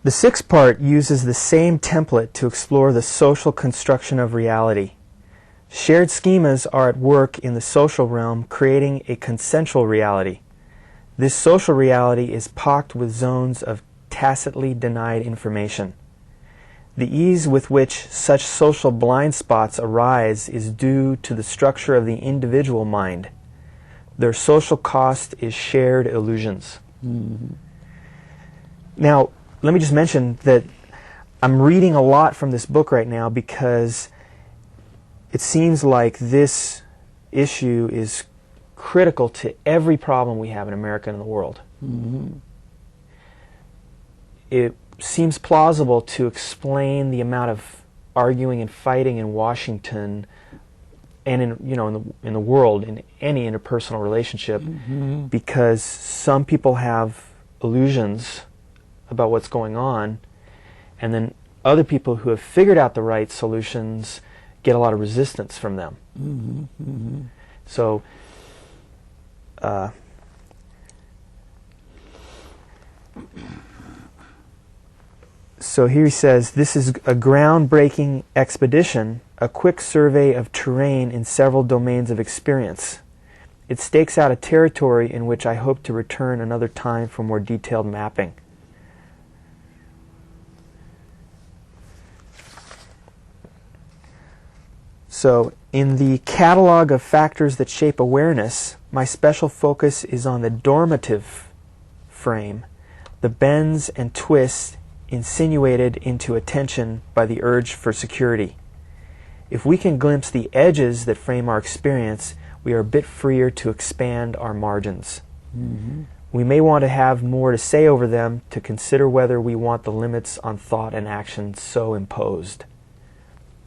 The sixth part uses the same template to explore the social construction of reality. Shared schemas are at work in the social realm, creating a consensual reality. This social reality is pocked with zones of tacitly denied information. The ease with which such social blind spots arise is due to the structure of the individual mind. Their social cost is shared illusions. Mm-hmm. Now, let me just mention that I'm reading a lot from this book right now because it seems like this issue is critical to every problem we have in America and in the world. Mm-hmm. It seems plausible to explain the amount of arguing and fighting in Washington and in the world, in any interpersonal relationship, mm-hmm. because some people have illusions about what's going on, and then other people who have figured out the right solutions get a lot of resistance from them. Mm-hmm. Mm-hmm. So so here he says, this is a groundbreaking expedition, a quick survey of terrain in several domains of experience. It stakes out a territory in which I hope to return another time for more detailed mapping. So, in the catalog of factors that shape awareness, my special focus is on the normative frame, the bends and twists insinuated into attention by the urge for security. If we can glimpse the edges that frame our experience, we are a bit freer to expand our margins. Mm-hmm. We may want to have more to say over them, to consider whether we want the limits on thought and action so imposed.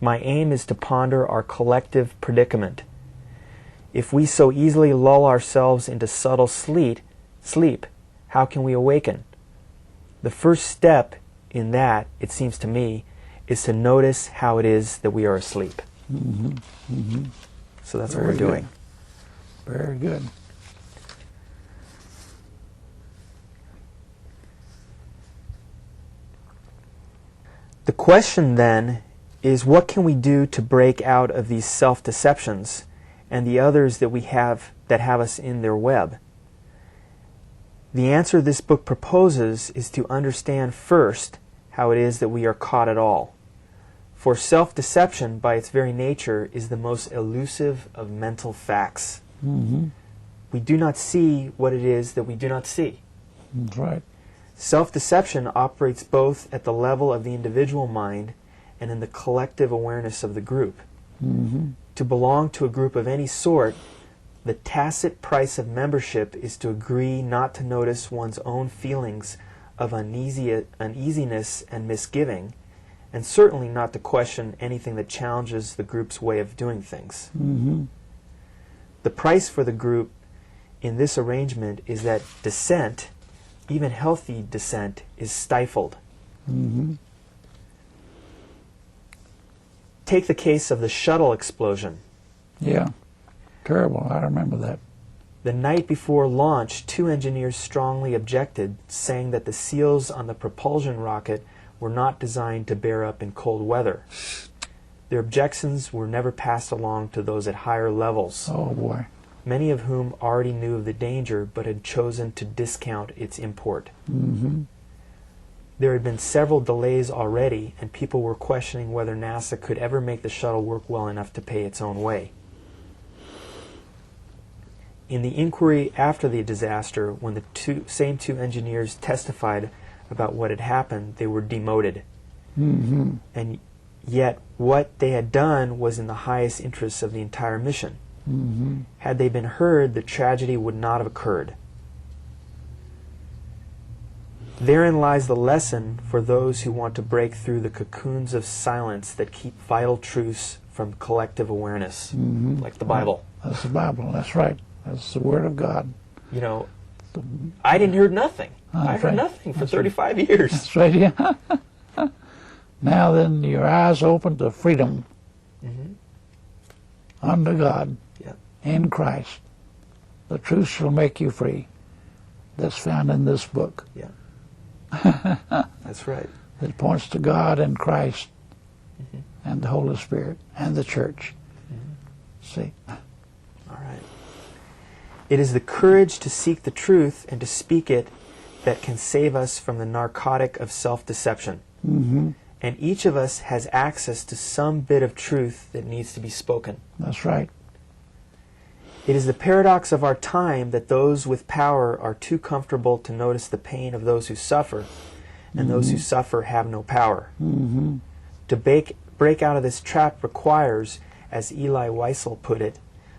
My aim is to ponder our collective predicament. If we so easily lull ourselves into subtle sleep, how can we awaken? The first step in that, it seems to me, is to notice how it is that we are asleep. Mm-hmm. Mm-hmm. So that's what we're doing. Very good. The question then is, what can we do to break out of these self-deceptions and the others that we have that have us in their web? The answer this book proposes is to understand first how it is that we are caught at all. For self-deception, by its very nature, is the most elusive of mental facts. Mm-hmm. We do not see what it is that we do not see. That's right. Self-deception operates both at the level of the individual mind and in the collective awareness of the group. Mm-hmm. To belong to a group of any sort, the tacit price of membership is to agree not to notice one's own feelings of uneasiness and misgiving, and certainly not to question anything that challenges the group's way of doing things. Mm-hmm. The price for the group in this arrangement is that dissent, even healthy dissent, is stifled. Mm-hmm. Take the case of the shuttle explosion. Yeah, terrible. I remember that. The night before launch, 2 engineers strongly objected, saying that the seals on the propulsion rocket were not designed to bear up in cold weather. Their objections were never passed along to those at higher levels. Oh, boy. Many of whom already knew of the danger but had chosen to discount its import. Mm-hmm. There had been several delays already, and people were questioning whether NASA could ever make the shuttle work well enough to pay its own way. In the inquiry after the disaster, when the same two engineers testified about what had happened, they were demoted. Mm-hmm. And yet what they had done was in the highest interests of the entire mission. Mm-hmm. Had they been heard, the tragedy would not have occurred. Therein lies the lesson for those who want to break through the cocoons of silence that keep vital truths from collective awareness, mm-hmm. like the Bible. That's the Bible, that's right. That's the Word of God. You know, I didn't hear nothing. I heard nothing for 35 years. That's right, yeah. Now then, your eyes open to freedom, mm-hmm. under God, yeah. in Christ. The truth shall make you free. That's found in this book. Yeah. That's right. It points to God and Christ and the Holy Spirit and the church. See? All right. It is the courage to seek the truth and to speak it that can save us from the narcotic of self-deception. And each of us has access to some bit of truth that needs to be spoken. That's right. It is the paradox of our time that those with power are too comfortable to notice the pain of those who suffer, and those who suffer have no power. To break out of this trap requires, as Eli Wiesel put it,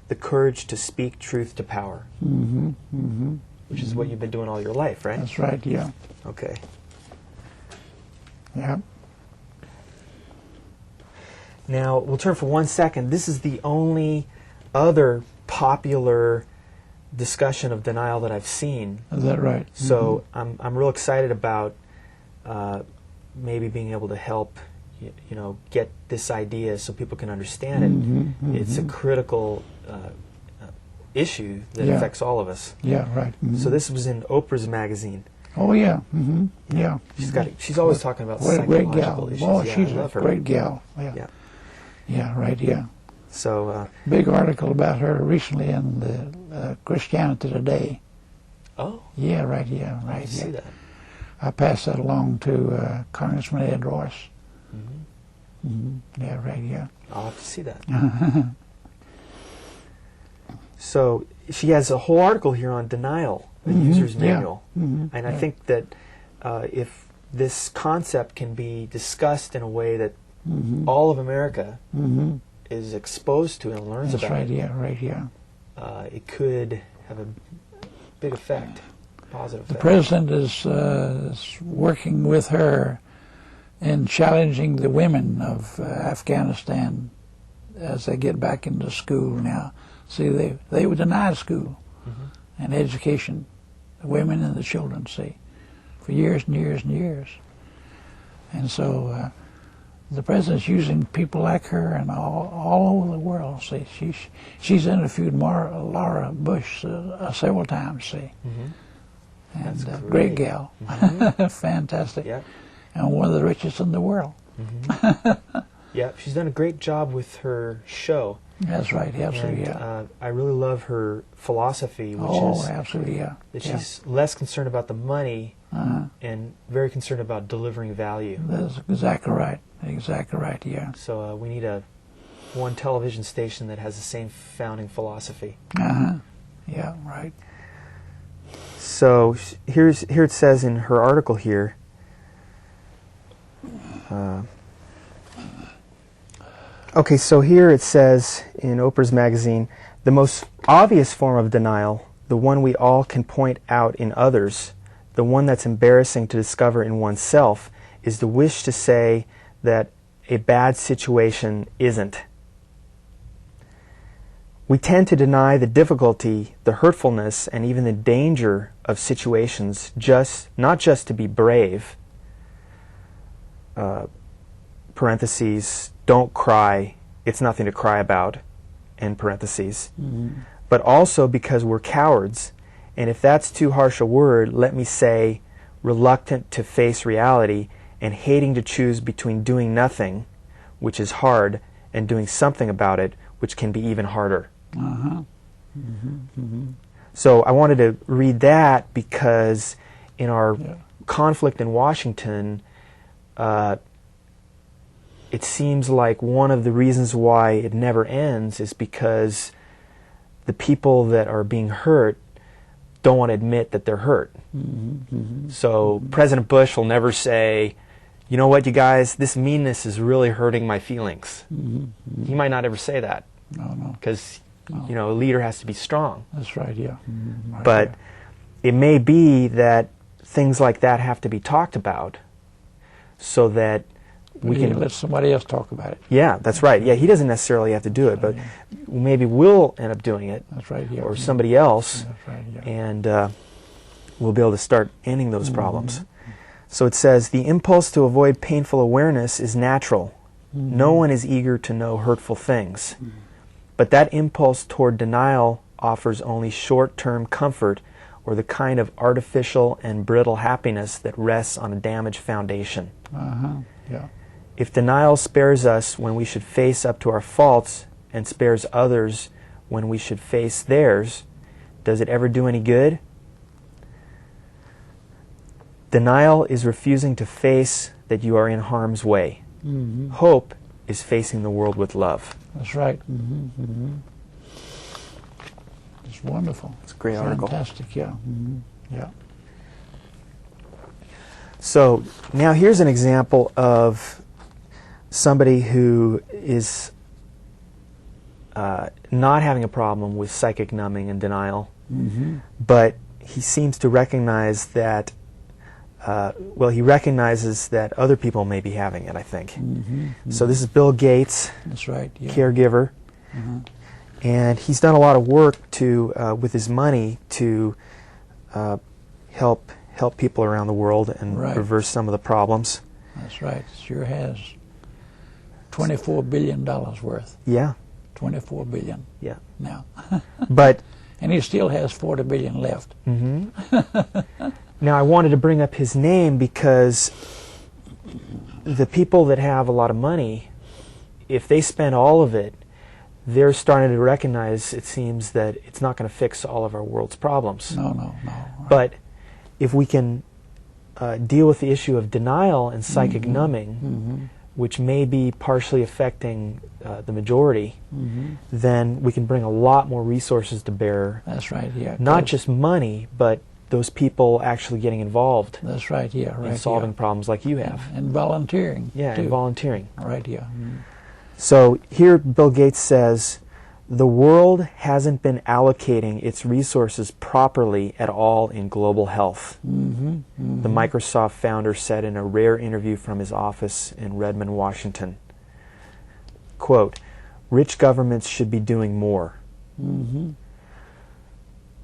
the courage to speak truth to power. Which is what you've been doing all your life, right? That's right, yeah. Okay. Yeah. Now, we'll turn for 1 second. This is the only other popular discussion of denial that I've seen. Is that right? So I'm real excited about maybe being able to help get this idea so people can understand it. It's a critical issue that affects all of us. Yeah, right. So this was in Oprah's magazine. Oh, yeah. Yeah. She's always talking about What a great gal. psychological issues. Oh, Yeah, she's I love a her. great gal. Yeah. Yeah, right, yeah. So, Big article about her recently in the Christianity Today. oh, Yeah, right, yeah, I right. see Yeah. that. I passed that along to Congressman Ed Royce. Yeah, right, yeah. I'll have to see that. So she has a whole article here on denial, the user's manual. And I think that if this concept can be discussed in a way that all of America is exposed to and learns That's about right, yeah, right, yeah. it could have a big effect, positive The effect. president is working with her in challenging the women of Afghanistan as they get back into school now. See, they were denied school and education, the women and the children, see, for years and years and years. And so the president's using people like her and all over the world, see. She's interviewed Laura Bush several times, see. And That's great great. gal. Fantastic. Yeah. And one of the richest in the world. Yeah, she's done a great job with her show. That's right, absolutely, And yeah. I really love her philosophy, which Oh, is absolutely, yeah. that Yeah. she's less concerned about the money and very concerned about delivering value. That's exactly right. Exactly right, yeah. So we need one television station that has the same founding philosophy. Yeah, right. So here it says in her article here, okay, so here it says in Oprah's magazine, the most obvious form of denial, the one we all can point out in others, the one that's embarrassing to discover in oneself, is the wish to say that a bad situation isn't. We tend to deny the difficulty, the hurtfulness, and even the danger of situations, not just to be brave, parentheses, don't cry, it's nothing to cry about, end parentheses, but also because we're cowards, and if that's too harsh a word, let me say reluctant to face reality and hating to choose between doing nothing, which is hard, and doing something about it, which can be even harder. So I wanted to read that because in our conflict in Washington, it seems like one of the reasons why it never ends is because the people that are being hurt don't want to admit that they're hurt. So President Bush will never say, you know what, you guys, this meanness is really hurting my feelings. He might not ever say that. No. Because, a leader has to be strong. That's right, yeah. Right, But it may be that things like that have to be talked about so that we can let somebody else talk about it. Yeah, that's right. Yeah, he doesn't necessarily have to do it, but maybe we'll end up doing it. That's right, yeah. Or somebody else. That's right, yeah. And we'll be able to start ending those problems. So it says, the impulse to avoid painful awareness is natural. No one is eager to know hurtful things. But that impulse toward denial offers only short-term comfort or the kind of artificial and brittle happiness that rests on a damaged foundation. Yeah. If denial spares us when we should face up to our faults and spares others when we should face theirs, does it ever do any good? Denial is refusing to face that you are in harm's way. Hope is facing the world with love. That's right. It's wonderful. It's a great article. Fantastic, yeah. Yeah. So now here's an example of somebody who is not having a problem with psychic numbing and denial, but he seems to recognize that, he recognizes that other people may be having it, I think. So this is Bill Gates, That's right, yeah. caregiver, and he's done a lot of work to, with his money to help people around the world and reverse some of the problems. That's right, sure has. $24 billion worth. Yeah. 24 billion. Yeah. Now. But and he still has 40 billion left. Now I wanted to bring up his name because the people that have a lot of money, if they spend all of it, they're starting to recognize, it seems, that it's not going to fix all of our world's problems. No. But if we can deal with the issue of denial and psychic numbing, which may be partially affecting the majority, then we can bring a lot more resources to bear. That's right, yeah. Not just money, but those people actually getting involved. That's right, yeah. Right, in solving problems like you have. And volunteering. Yeah, too. and volunteering. Right, yeah. So here Bill Gates says, the world hasn't been allocating its resources properly at all in global health. The Microsoft founder said in a rare interview from his office in Redmond, Washington. Quote, rich governments should be doing more.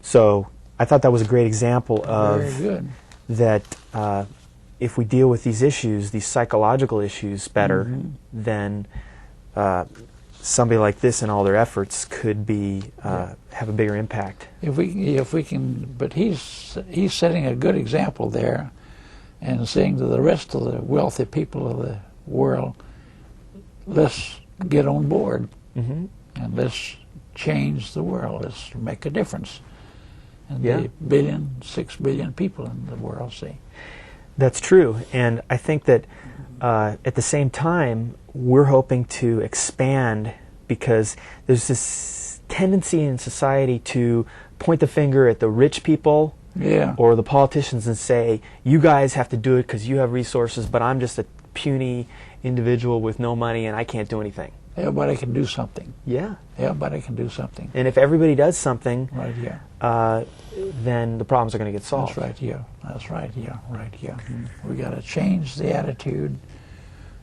So I thought that was a great example of Very good. that if we deal with these issues, these psychological issues better, then somebody like this and all their efforts could be have a bigger impact. If we can, but he's setting a good example there, and saying to the rest of the wealthy people of the world, let's get on board and let's change the world. Let's make a difference. And the 6 billion people in the world see. That's true, and I think that at the same time, we're hoping to expand, because there's this tendency in society to point the finger at the rich people or the politicians and say, you guys have to do it because you have resources, but I'm just a puny individual with no money and I can't do anything. Everybody can do something. Yeah. Everybody can do something. And if everybody does something, right, then the problems are going to get solved. That's right, That's right, right, We got to change the attitude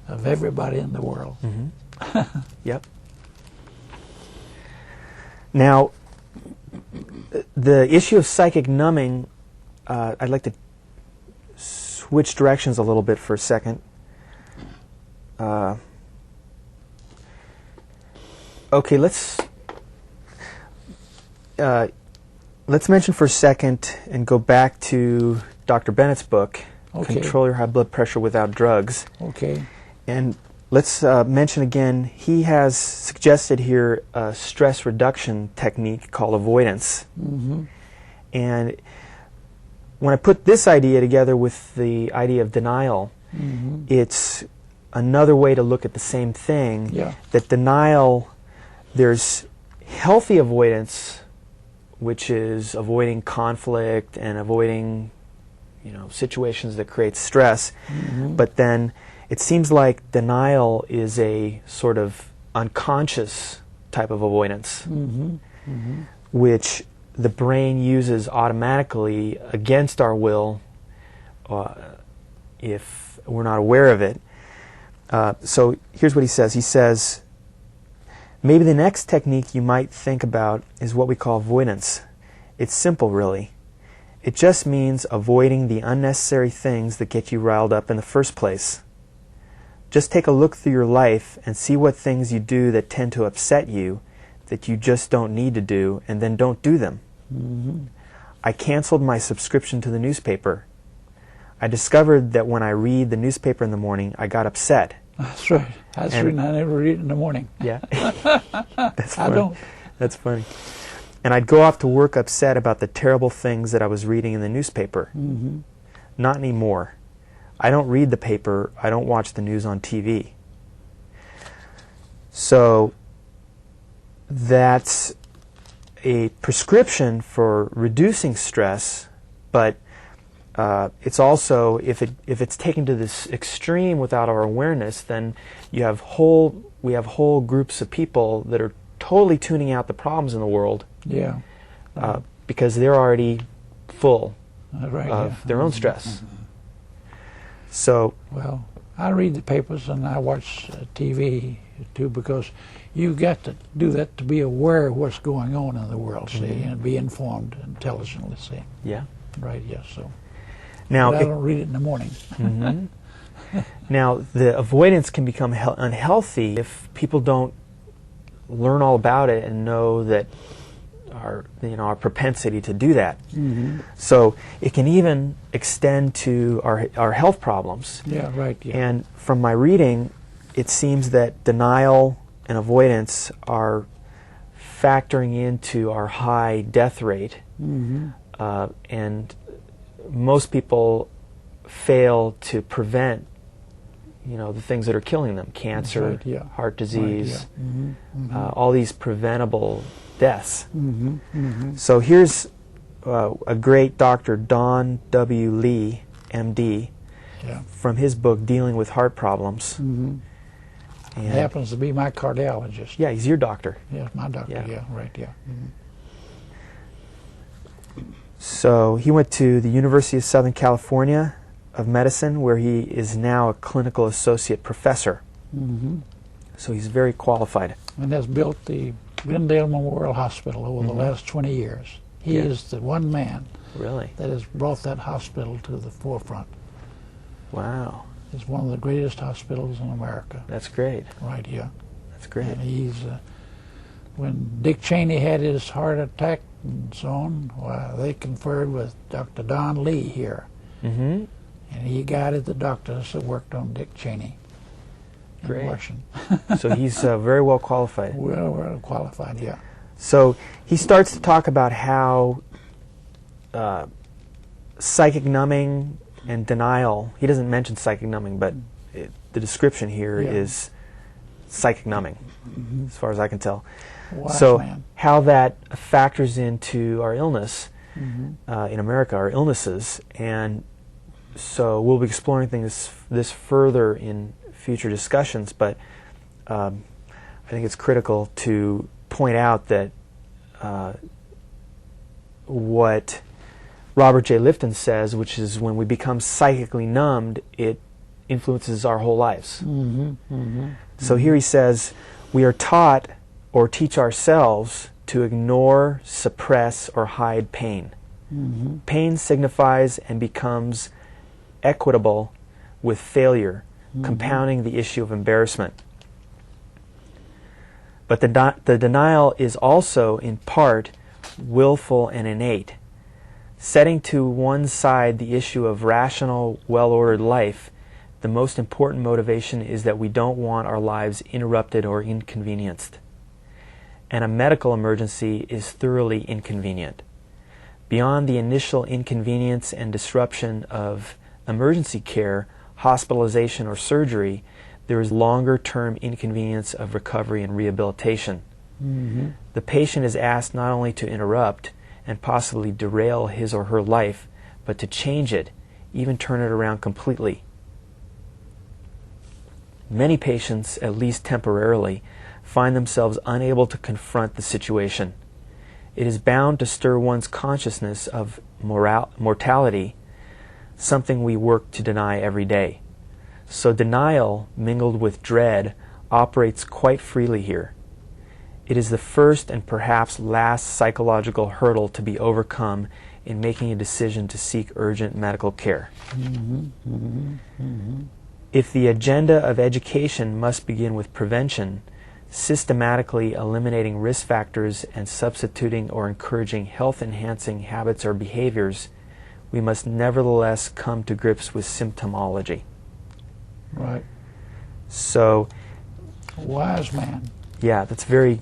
of everybody in the world. Yep. Now, the issue of psychic numbing, I'd like to switch directions a little bit for a second. Okay, let's mention for a second and go back to Dr. Bennett's book, Control Your High Blood Pressure Without Drugs. Okay. And let's mention again, he has suggested here a stress reduction technique called avoidance. And when I put this idea together with the idea of denial, it's another way to look at the same thing, that denial, there's healthy avoidance, which is avoiding conflict and avoiding, situations that create stress. But then it seems like denial is a sort of unconscious type of avoidance, which the brain uses automatically against our will if we're not aware of it. So here's what he says. He says, maybe the next technique you might think about is what we call avoidance. It's simple, really. It just means avoiding the unnecessary things that get you riled up in the first place. Just take a look through your life and see what things you do that tend to upset you, that you just don't need to do, and then don't do them. I canceled my subscription to the newspaper. I discovered that when I read the newspaper in the morning, I got upset. That's right. That's the reason I never read it in the morning. Yeah. That's funny. I don't. That's funny. And I'd go off to work upset about the terrible things that I was reading in the newspaper. Mm-hmm. Not anymore. I don't read the paper. I don't watch the news on TV. So that's a prescription for reducing stress, but it's also, if it's taken to this extreme without our awareness, then we have whole groups of people that are totally tuning out the problems in the world. Yeah. Because they're already full Right, of their own stress. So, well, I read the papers and I watch TV too, because you got to do that to be aware of what's going on in the world, see, and be informed intelligently, see. yeah. Right, yes. So Now, but I don't read it in the morning. Now, the avoidance can become unhealthy if people don't learn all about it and know that our propensity to do that. So it can even extend to our health problems. Yeah, right. Yeah. And from my reading, it seems that denial and avoidance are factoring into our high death rate. And most people fail to prevent, the things that are killing them: cancer, right, yeah. heart disease, Right, yeah. all these preventable deaths. So here's a great doctor, Don W. Lee, MD, Yeah. from his book Dealing with Heart Problems. He happens to be my cardiologist. Yeah, he's your doctor. Yeah, my doctor. Yeah. Yeah, right. Yeah. So he went to the University of Southern California of Medicine, where he is now a clinical associate professor. So he's very qualified. And has built the Glendale Memorial Hospital over the last 20 years. He Yeah. is the one man Really? that has brought that hospital to the forefront. Wow. It's one of the greatest hospitals in America. That's great. Right here. That's great. And he's, when Dick Cheney had his heart attack and so on, well, they conferred with Dr. Don Lee here. And he guided the doctors that worked on Dick Cheney in Great. Washington. So he's very well qualified. Well qualified, yeah. So he starts to talk about how psychic numbing and denial, he doesn't mention psychic numbing, but the description here is psychic numbing, as far as I can tell. Wise So man. how that factors into our illness in America, our illnesses, and so we'll be exploring this further in future discussions, but I think it's critical to point out that what Robert J. Lifton says, which is when we become psychically numbed, it influences our whole lives. So here he says, we are taught or teach ourselves to ignore, suppress, or hide pain. Pain signifies and becomes equitable with failure, compounding the issue of embarrassment. But the denial is also, in part, willful and innate. Setting to one side the issue of rational, well-ordered life, the most important motivation is that we don't want our lives interrupted or inconvenienced. And a medical emergency is thoroughly inconvenient. Beyond the initial inconvenience and disruption of emergency care, hospitalization, or surgery, there is longer-term inconvenience of recovery and rehabilitation. The patient is asked not only to interrupt and possibly derail his or her life, but to change it, even turn it around completely. Many patients, at least temporarily, find themselves unable to confront the situation. It is bound to stir one's consciousness of mortality, something we work to deny every day. So denial, mingled with dread, operates quite freely here. It is the first and perhaps last psychological hurdle to be overcome in making a decision to seek urgent medical care. If the agenda of education must begin with prevention, systematically eliminating risk factors and substituting or encouraging health-enhancing habits or behaviors, we must nevertheless come to grips with symptomology. Right. So, wise man. yeah, that's very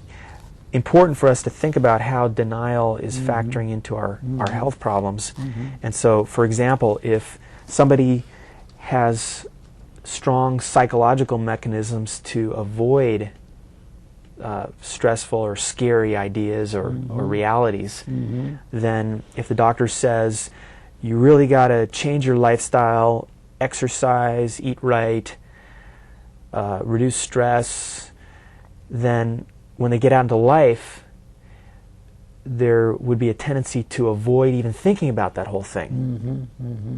important for us to think about how denial is factoring into our health problems. And so, for example, if somebody has strong psychological mechanisms to avoid stressful or scary ideas or realities, then if the doctor says, you really got to change your lifestyle, exercise, eat right, reduce stress, then when they get out into life, there would be a tendency to avoid even thinking about that whole thing.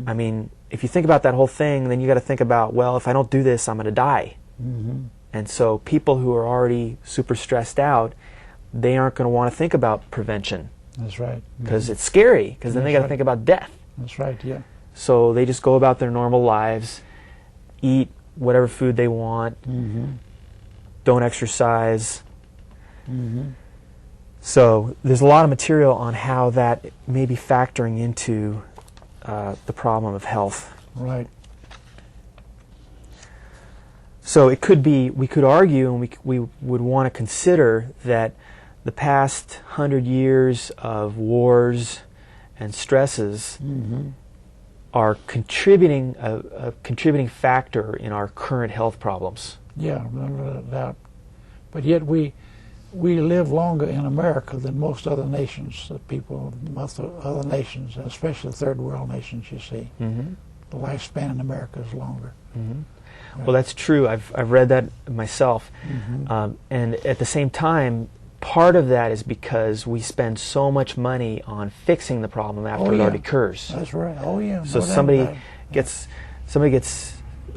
I mean, if you think about that whole thing, then you got to think about, well, if I don't do this, I'm going to die. And so people who are already super stressed out, they aren't going to want to think about prevention. That's right. Because it's scary, because then they got to think about death. That's right, yeah. So they just go about their normal lives, eat whatever food they want, don't exercise. So there's a lot of material on how that may be factoring into the problem of health. Right. So it could be, we could argue, and we would want to consider that the past 100 years of wars and stresses are contributing a contributing factor in our current health problems. Yeah, no doubt. But yet we live longer in America than most other nations, most other nations, especially third world nations, you see. The lifespan in America is longer. Right. Well, that's true. I've read that myself. And at the same time, part of that is because we spend so much money on fixing the problem after it already occurs. That's right. Oh yeah. So somebody gets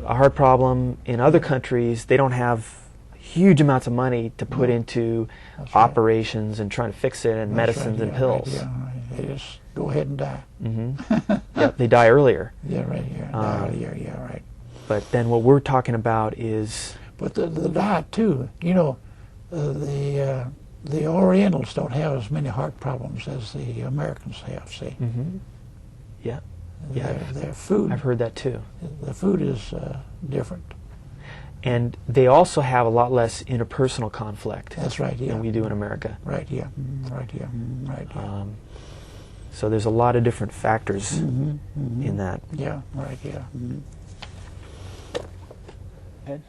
a heart problem in other countries. They don't have huge amounts of money to put into operations and trying to fix it, and medicines and pills. Right, yeah, right. They just go ahead and die. Yeah, they die earlier. Yeah, right. Yeah, die earlier. Yeah, right. But then what we're talking about is... But the diet too. You know, the Orientals don't have as many heart problems as the Americans have, see. Yeah. Their food... I've heard that too. The food is different. And they also have a lot less interpersonal conflict. That's right, yeah. Than we do in America. Right, yeah. Right, yeah. Right, yeah. So there's a lot of different factors in that. Yeah, right, yeah. Ed?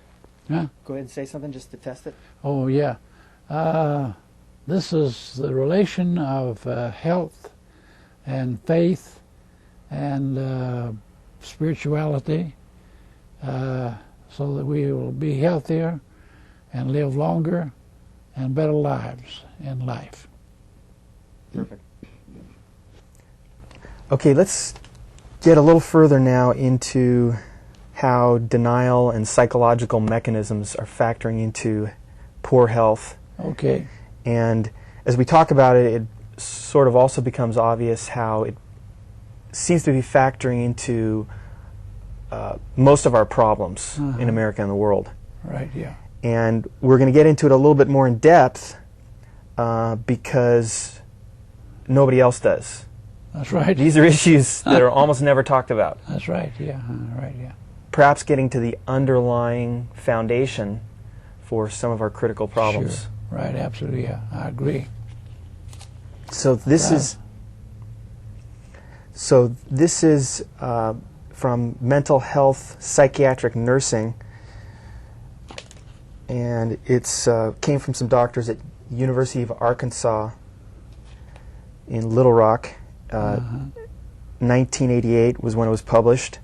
Huh? Go ahead and say something just to test it. Oh, yeah. This is the relation of health and faith and spirituality, so that we will be healthier and live longer and better lives in life. Perfect. Okay, let's get a little further now into how denial and psychological mechanisms are factoring into poor health. Okay. And as we talk about it, it sort of also becomes obvious how it seems to be factoring into most of our problems in America and the world. Right, yeah. And we're going to get into it a little bit more in depth because nobody else does. That's right. These are issues that are almost never talked about. That's right, yeah. Right, yeah. Perhaps getting to the underlying foundation for some of our critical problems. Sure. Right, absolutely, yeah. I agree. So this is from Mental Health Psychiatric Nursing, and it's came from some doctors at University of Arkansas in Little Rock. 1988 was when it was published.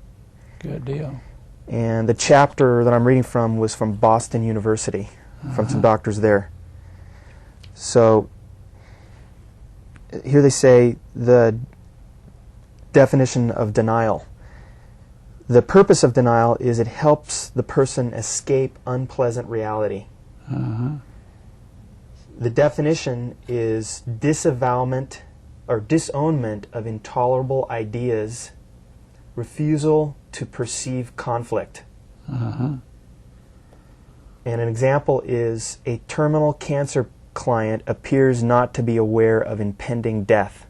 Good deal. And the chapter that I'm reading from was from Boston University, from some doctors there. So here they say the definition of denial. The purpose of denial is it helps the person escape unpleasant reality. The definition is disavowment or disownment of intolerable ideas, refusal to perceive conflict. And an example is a terminal cancer client appears not to be aware of impending death.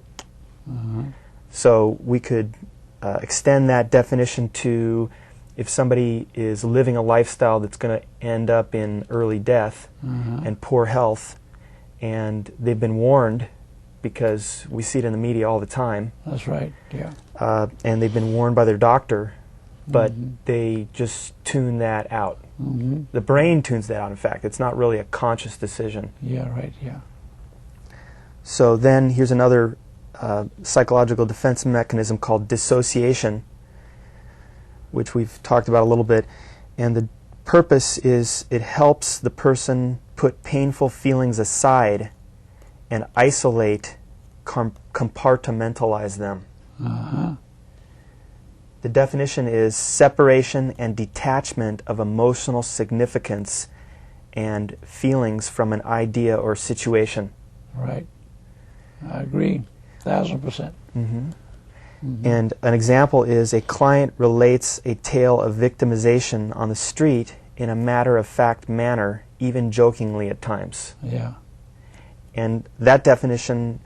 So we could extend that definition to if somebody is living a lifestyle that's going to end up in early death and poor health, and they've been warned, because we see it in the media all the time. That's right, yeah. And they've been warned by their doctor, but they just tune that out. The brain tunes that out, in fact. It's not really a conscious decision. Yeah, right, yeah. So then here's another psychological defense mechanism called dissociation, which we've talked about a little bit. And the purpose is it helps the person put painful feelings aside and isolate, compartmentalize them. The definition is separation and detachment of emotional significance and feelings from an idea or situation. Right. I agree, 1,000%. And an example is a client relates a tale of victimization on the street in a matter-of-fact manner, even jokingly at times. Yeah. And that definition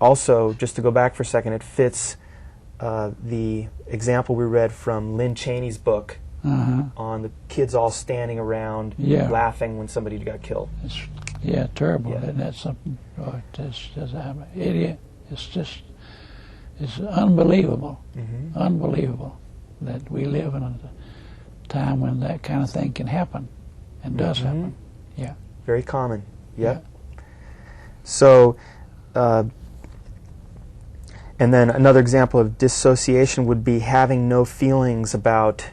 also, just to go back for a second, it fits the example we read from Lynn Cheney's book on the kids all standing around laughing when somebody got killed. It's terrible, isn't that something? Oh, it's idiot. It's unbelievable, unbelievable that we live in a time when that kind of thing can happen, and does happen. Yeah. Very common. Yep. So, and then another example of dissociation would be having no feelings about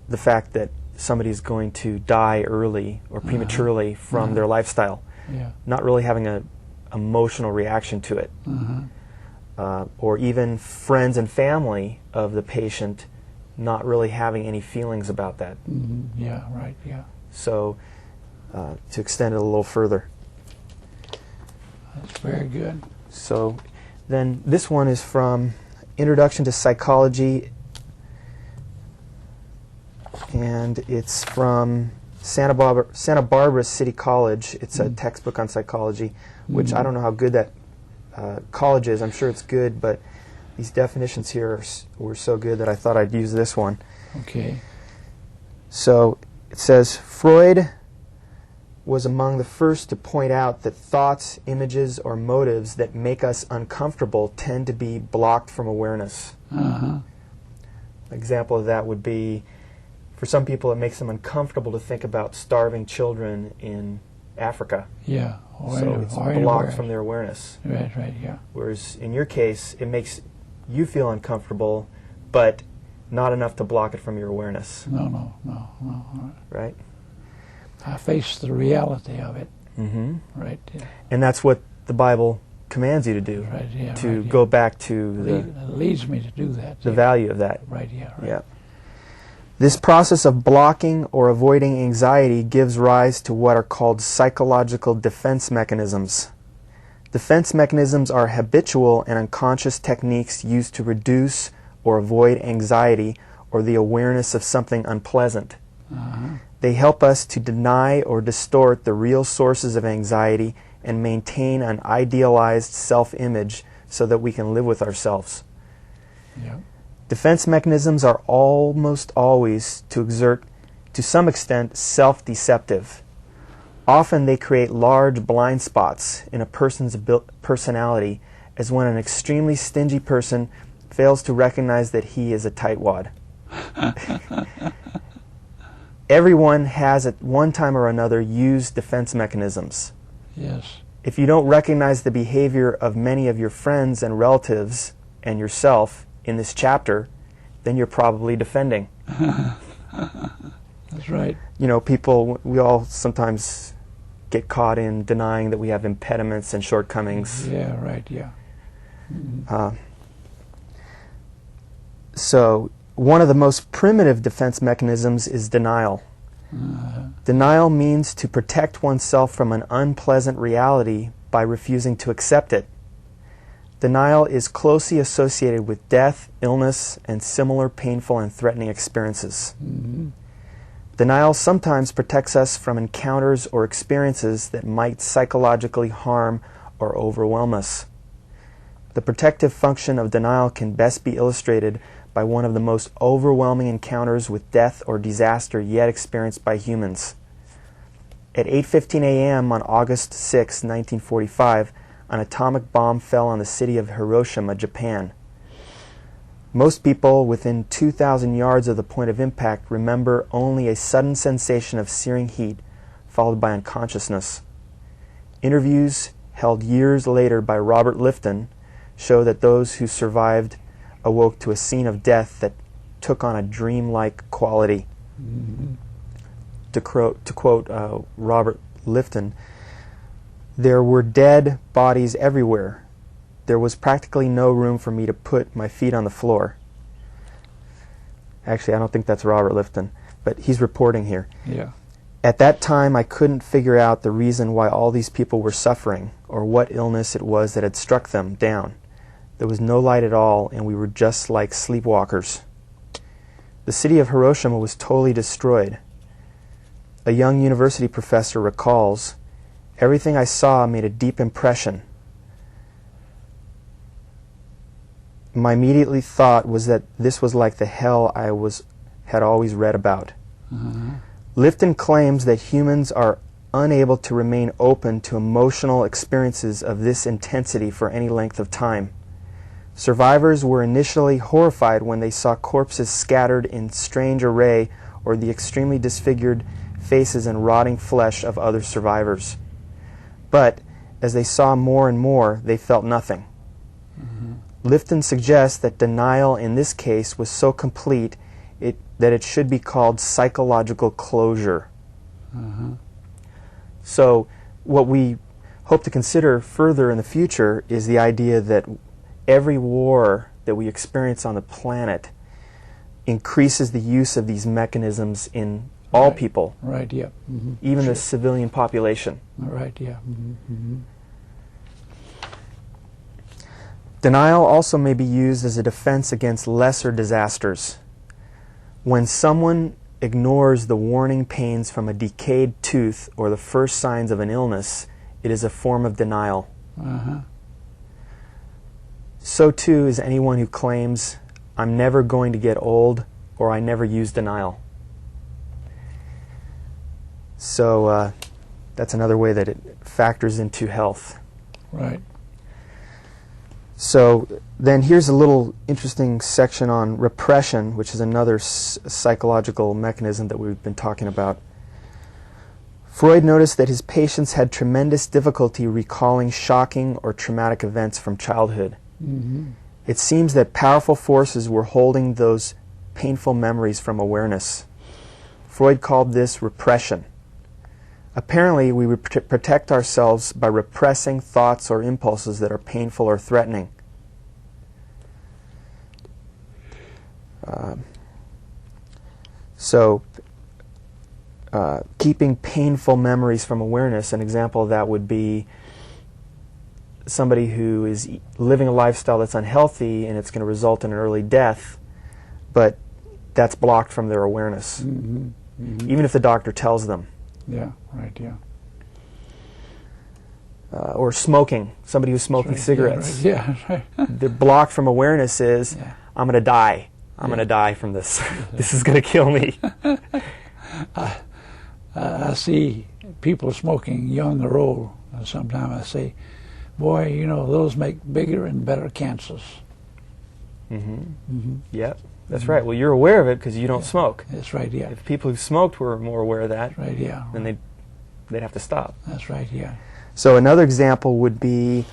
the fact that somebody's going to die early or prematurely from their lifestyle. Yeah. Not really having an emotional reaction to it. Or even friends and family of the patient not really having any feelings about that. Yeah, right, yeah. So, to extend it a little further. That's very good. So, then this one is from Introduction to Psychology, and it's from Santa Barbara City College. It's a textbook on psychology, which I don't know how good that college is. I'm sure it's good, but these definitions here were so good that I thought I'd use this one. Okay. So it says, Freud was among the first to point out that thoughts, images, or motives that make us uncomfortable tend to be blocked from awareness. An example of that would be, for some people it makes them uncomfortable to think about starving children in Africa. Yeah. So it's blocked from their awareness. Right, yeah. Whereas in your case, it makes you feel uncomfortable, but not enough to block it from your awareness. No. Right? I face the reality of it. Right, yeah. And that's what the Bible commands you to do. Right, yeah. To go back to It leads me to do that. the value of that. Right, yeah. Right. Yeah. This process of blocking or avoiding anxiety gives rise to what are called psychological defense mechanisms. Defense mechanisms are habitual and unconscious techniques used to reduce or avoid anxiety or the awareness of something unpleasant. They help us to deny or distort the real sources of anxiety and maintain an idealized self-image so that we can live with ourselves. Yeah. Defense mechanisms are almost always, to some extent, self-deceptive. Often they create large blind spots in a person's personality, as when an extremely stingy person fails to recognize that he is a tightwad. Everyone has at one time or another used defense mechanisms. Yes. If you don't recognize the behavior of many of your friends and relatives and yourself in this chapter, then you're probably defending. That's right. You know, people, we all sometimes get caught in denying that we have impediments and shortcomings. Yeah, right, yeah. So, one of the most primitive defense mechanisms is denial. Denial means to protect oneself from an unpleasant reality by refusing to accept it. Denial is closely associated with death, illness, and similar painful and threatening experiences. Denial sometimes protects us from encounters or experiences that might psychologically harm or overwhelm us. The protective function of denial can best be illustrated by one of the most overwhelming encounters with death or disaster yet experienced by humans. At 8:15 a.m. on August 6, 1945, an atomic bomb fell on the city of Hiroshima, Japan. Most people within 2,000 yards of the point of impact remember only a sudden sensation of searing heat, followed by unconsciousness. Interviews held years later by Robert Lifton show that those who survived awoke to a scene of death that took on a dreamlike quality. Mm-hmm. To quote Robert Lifton, "There were dead bodies everywhere. There was practically no room for me to put my feet on the floor." Actually, I don't think that's Robert Lifton, but he's reporting here. Yeah. "At that time, I couldn't figure out the reason why all these people were suffering, or what illness it was that had struck them down. There was no light at all, and we were just like sleepwalkers. The city of Hiroshima was totally destroyed. A young university professor recalls, "Everything I saw made a deep impression. My immediately thought was that this was like the hell I had always read about." Uh-huh. Lifton claims that humans are unable to remain open to emotional experiences of this intensity for any length of time. Survivors were initially horrified when they saw corpses scattered in strange array or the extremely disfigured faces and rotting flesh of other survivors. But as they saw more and more, they felt nothing. Mm-hmm. Lifton suggests that denial in this case was so complete that it should be called psychological closure. Uh-huh. So what we hope to consider further in the future is the idea that every war that we experience on the planet increases the use of these mechanisms in all Right. people, Right, yeah. Mm-hmm. even Sure. the civilian population. Right, yeah. Mm-hmm. Mm-hmm. Denial also may be used as a defense against lesser disasters. When someone ignores the warning pains from a decayed tooth or the first signs of an illness, it is a form of denial. Uh-huh. So too is anyone who claims, "I'm never going to get old," or "I never use denial." So that's another way that it factors into health. Right. So then here's a little interesting section on repression, which is another psychological mechanism that we've been talking about. Freud noticed that his patients had tremendous difficulty recalling shocking or traumatic events from childhood. Mm-hmm. It seems that powerful forces were holding those painful memories from awareness. Freud called this repression. Apparently, we would protect ourselves by repressing thoughts or impulses that are painful or threatening. Keeping painful memories from awareness, an example of that would be somebody who is living a lifestyle that's unhealthy and it's going to result in an early death, but that's blocked from their awareness, Mm-hmm. Mm-hmm. even if the doctor tells them. Yeah, right, yeah. Or smoking, somebody who's smoking Right, cigarettes. Yeah, right. The block from awareness is, Yeah. I'm going to die. I'm Yeah. going to die from this. This is going to kill me. I see people smoking, young or old, and sometimes I say, boy, you know, those make bigger and better cancers. Mm-hmm. Mm-hmm. Yep, that's right. Well, you're aware of it because you don't smoke. That's right, yeah. If people who smoked were more aware of that, Right, yeah. then they'd have to stop. That's right, yeah. So another example would be,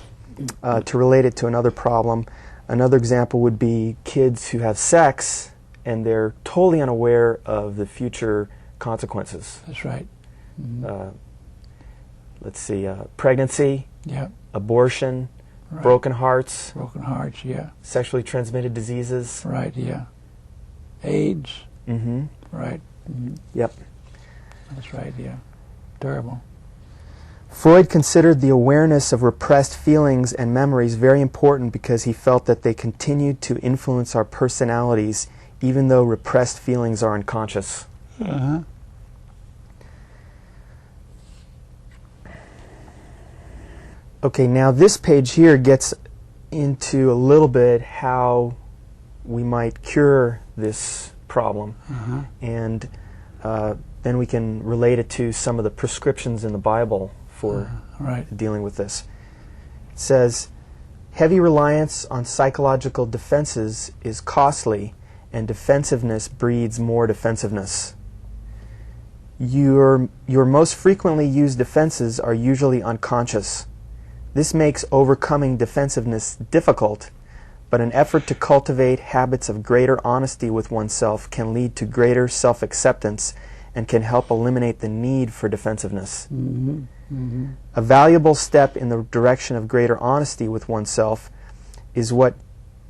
to relate it to another problem, another example would be kids who have sex and they're totally unaware of the future consequences. That's right. Mm-hmm. Let's see, pregnancy, Yeah. abortion, Right. broken hearts, Broken hearts, yeah. sexually transmitted diseases. Right, yeah. AIDS, Mm-hmm. right. Mm-hmm. Yep. That's right, yeah. Terrible. Freud considered the awareness of repressed feelings and memories very important because he felt that they continued to influence our personalities even though repressed feelings are unconscious. Uh-huh. Okay, now this page here gets into a little bit how we might cure this problem, and then we can relate it to some of the prescriptions in the Bible for dealing with this. It says, heavy reliance on psychological defenses is costly, and defensiveness breeds more defensiveness. Your most frequently used defenses are usually unconscious. This makes overcoming defensiveness difficult, but an effort to cultivate habits of greater honesty with oneself can lead to greater self-acceptance and can help eliminate the need for defensiveness. A valuable step in the direction of greater honesty with oneself is what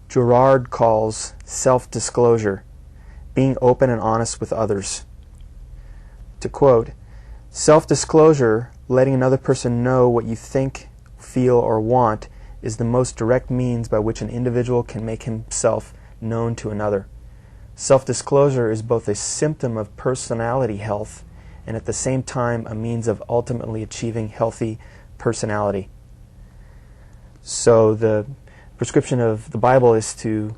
Gerard calls self-disclosure, being open and honest with others. To quote, self-disclosure, letting another person know what you think, feel, or want, is the most direct means by which an individual can make himself known to another. Self-disclosure is both a symptom of personality health and at the same time a means of ultimately achieving healthy personality. So the prescription of the Bible is to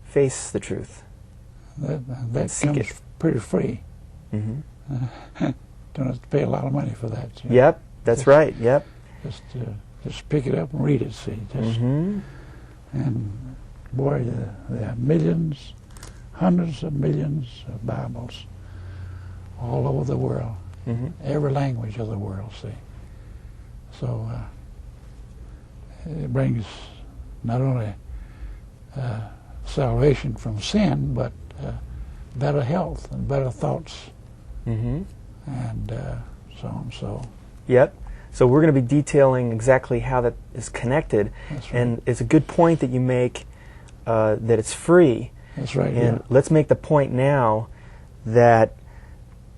face the truth. That comes pretty free. Don't have to pay a lot of money for that. Yep, that's right. Yep. Just pick it up and read it. See, and boy, there are millions, hundreds of millions of Bibles all over the world, every language of the world. See, so it brings not only salvation from sin, but better health and better thoughts, and so on. So. Yep. So we're going to be detailing exactly how that is connected. That's right. And it's a good point that you make that it's free. That's right. And let's make the point now that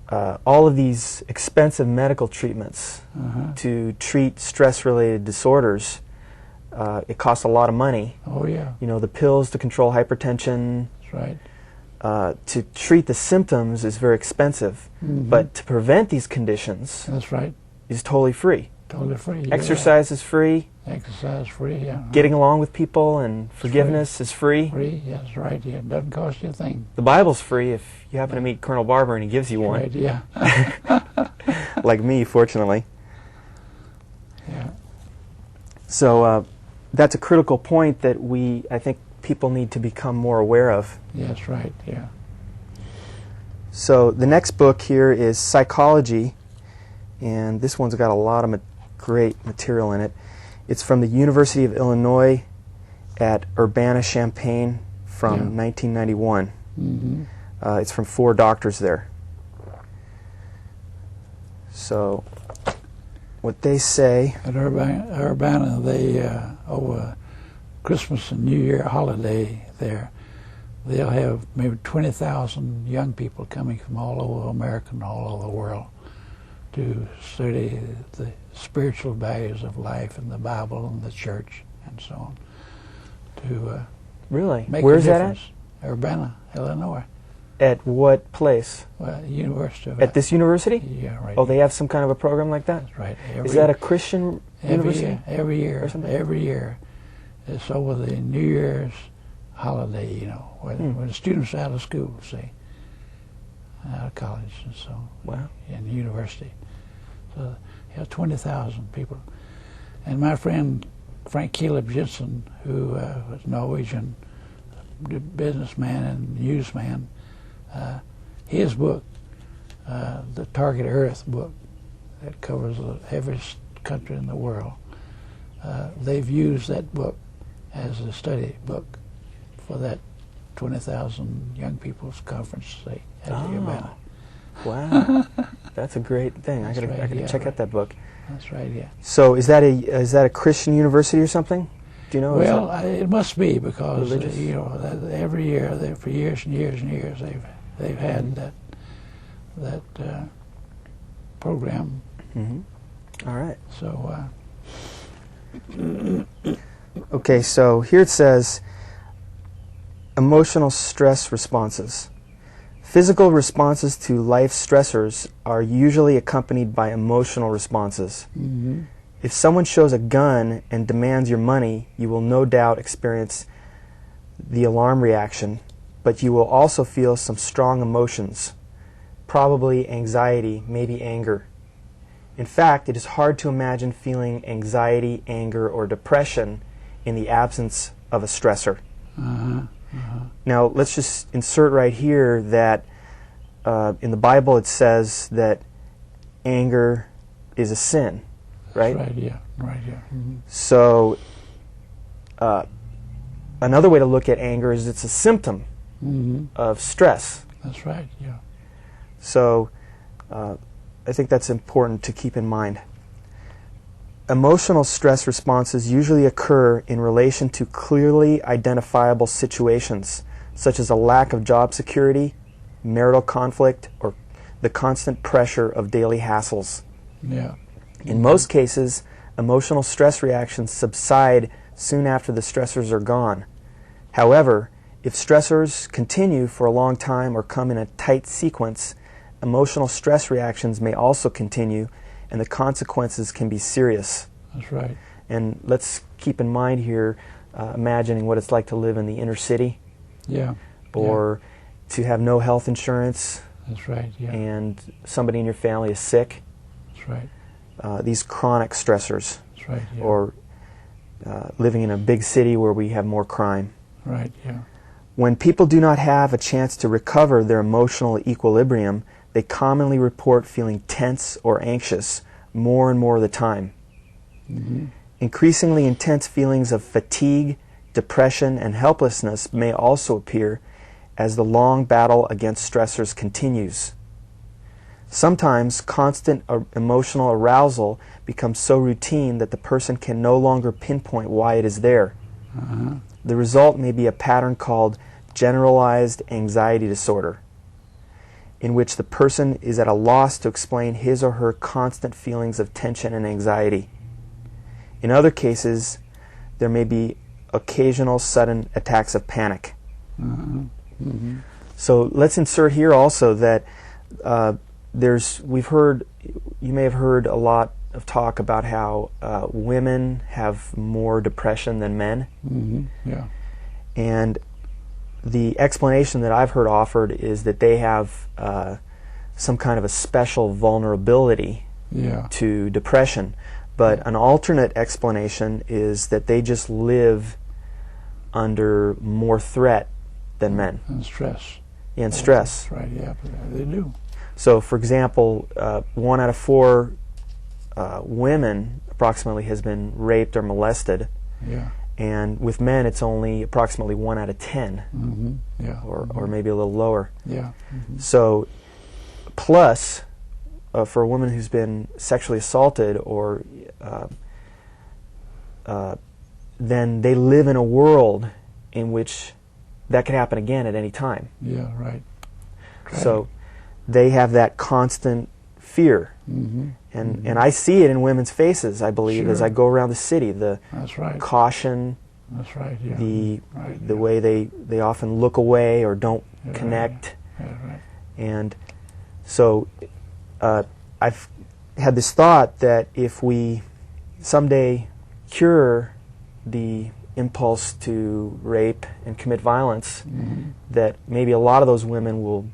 all of these expensive medical treatments to treat stress-related disorders, it costs a lot of money. Oh, yeah. You know, the pills to control hypertension. That's right. To treat the symptoms is very expensive. But to prevent these conditions is totally free. Totally free. Exercise is free. Exercise free, yeah. Getting along with people and forgiveness is free. Free, yeah, that's right. Yeah, it doesn't cost you a thing. The Bible's free if you happen to meet Colonel Barber and he gives you one. Right, yeah. Like me, fortunately. Yeah. So that's a critical point that I think people need to become more aware of. Yeah, that's right, yeah. So the next book here is Psychology, and this one's got a lot of great material in it. It's from the University of Illinois at Urbana-Champaign from 1991. It's from 4 doctors there. So what they say... At Urbana, they, over Christmas and New Year holiday there, they'll have maybe 20,000 young people coming from all over America and all over the world to study the spiritual values of life and the Bible and the church and so on. To really? Make Where's a that difference. At? Urbana, Illinois. At what place? Well, University of... At this university? Yeah, right. Oh, they have some kind of a program like that? That's right. Is that a Christian university? Every year. Or something? Every year. It's over the New Year's holiday, you know, when the students are out of school, see, out of college and so. Wow. In the university. So you have 20,000 people. And my friend Frank Caleb Jensen, who was a Norwegian businessman and newsman, his book, the Target Earth book, that covers every country in the world, they've used that book as a study book for that 20,000 young people's conference at Urbana. Wow, that's a great thing. I gotta check out that book. That's right, yeah. So is that a Christian university or something? Do you know? Well, it must be because you know every year, for years and years and years, they've had that program. All right. So. Okay, so here it says emotional stress responses. Physical responses to life stressors are usually accompanied by emotional responses. If someone shows a gun and demands your money, you will no doubt experience the alarm reaction, but you will also feel some strong emotions, probably anxiety, maybe anger. In fact, it is hard to imagine feeling anxiety, anger, or depression in the absence of a stressor. Now, let's just insert right here that in the Bible it says that anger is a sin, right? That's right, yeah. Right, yeah. Mm-hmm. So, another way to look at anger is it's a symptom of stress. That's right, yeah. So, I think that's important to keep in mind. Emotional stress responses usually occur in relation to clearly identifiable situations, such as a lack of job security, marital conflict, or the constant pressure of daily hassles. Yeah. In most cases, emotional stress reactions subside soon after the stressors are gone. However, if stressors continue for a long time or come in a tight sequence, emotional stress reactions may also continue, and the consequences can be serious. That's right. And let's keep in mind here, imagining what it's like to live in the inner city, Yeah. or to have no health insurance, That's right, yeah. and somebody in your family is sick. That's right. These chronic stressors, That's right, yeah. or living in a big city where we have more crime. Right, yeah. When people do not have a chance to recover their emotional equilibrium, they commonly report feeling tense or anxious more and more of the time. Increasingly intense feelings of fatigue, depression, and helplessness may also appear as the long battle against stressors continues. Sometimes constant emotional arousal becomes so routine that the person can no longer pinpoint why it is there. The result may be a pattern called generalized anxiety disorder, in which the person is at a loss to explain his or her constant feelings of tension and anxiety. In other cases, there may be occasional sudden attacks of panic. So let's insert here also that you may have heard a lot of talk about how women have more depression than men. Yeah. And the explanation that I've heard offered is that they have some kind of a special vulnerability to depression. But an alternate explanation is that they just live under more threat than men. And stress. Yeah, and stress. That's right, yeah, they do. So, for example, 1 out of 4 women approximately has been raped or molested. Yeah. And with men, it's only approximately 1 out of 10, Yeah. or maybe a little lower. Yeah. So, plus, for a woman who's been sexually assaulted, or then they live in a world in which that could happen again at any time. Yeah, right. So, they have that constant fear. And I see it in women's faces, I believe, as I go around the city. That's right. Caution, That's right, yeah. the way they often look away or don't connect. Yeah, right. And so I've had this thought that if we someday cure the impulse to rape and commit violence, that maybe a lot of those women will